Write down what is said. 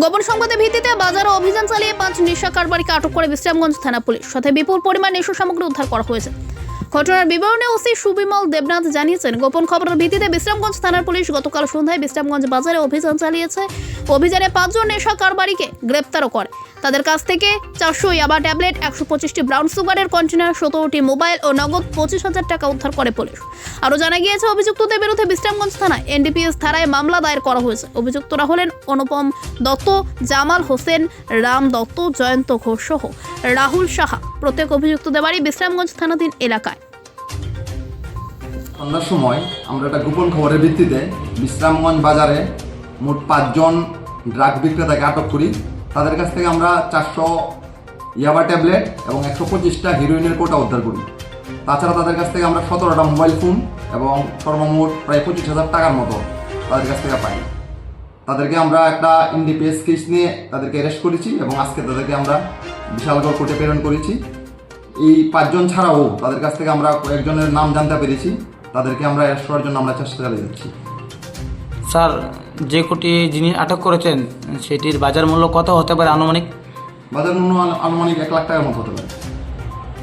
গোপন সংবাদের ভিত্তিতে বাজারে অভিযান চালিয়ে 5 নেশা কারবারিকে আটক করে বিশ্রামগঞ্জ থানা পুলিশ। সাথে বিপুল পরিমাণ নেশা সামগ্রী উদ্ধার করা হয়েছে। ঘটনার বিবরণে ওসি সুবিমল দেবনাথ জানিয়েছেন, গোপন খবরের ভিত্তিতে বিশ্রামগঞ্জ থানার পুলিশ গতকাল সন্ধ্যায় বিশ্রামগঞ্জ বাজারে অভিযান চালিয়েছে। অভিযানে 5 জন নেশা কারবারিকে গ্রেপ্তারও করে। তাদের কাছ থেকে 400 ইয়াবা ট্যাবলেট, 125টি ব্রাউন সুগারের কন্টেনার, 17টি মোবাইল ও নগদ 25,000 টাকা উদ্ধার করে পুলিশ। আরও জানা গিয়েছে, অভিযুক্তদের বিরুদ্ধে বিশ্রামগঞ্জ থানায় এনডিপিএস ধারায় মামলা দায়ের করা হয়েছে। অভিযুক্তরা হলেন অনুপম দত্ত, জামাল হোসেন, রাম দত্ত, জয়ন্ত ঘোষ সহ রাহুল সাহা। প্রত্যেক অভিযুক্তদের বাড়ি বিশ্রামগঞ্জ থানাধীন এলাকায়। সন্ধ্যার সময় আমরা একটা গোপন খবরের ভিত্তিতে বিশ্রামগঞ্জ বাজারে মোট 5 জন ড্রাগ বিক্রেতাকে আটক করি। তাদের কাছ থেকে আমরা 400 ইয়াবা ট্যাবলেট এবং 125টা হিরোইনের কোটা উদ্ধার করি। তাছাড়া তাদের কাছ থেকে আমরা 17টা মোবাইল ফোন এবং সর্বমোট প্রায় 25,000 টাকার মতো তাদের কাছ থেকে পাই। তাদেরকে আমরা একটা এনডিপিএস কেস নিয়ে তাদেরকে অ্যারেস্ট করেছি এবং আজকে তাদেরকে আমরা বিশালগড় কোর্টে প্রেরণ করেছি। এই 5 জন ছাড়াও তাদের কাছ থেকে আমরা কয়েকজনের নাম জানতে পেরেছি। তাদেরকে আমরা অ্যারেস্ট করার জন্য আমরা চেষ্টা চালিয়ে যাচ্ছি। স্যার, যে কোটি যিনি আটক করেছেন সেটির বাজার মূল্য কত হতে পারে আনুমানিক? বাজার মূল্য আনুমানিক 1 লাখ টাকার মতো হতে পারে।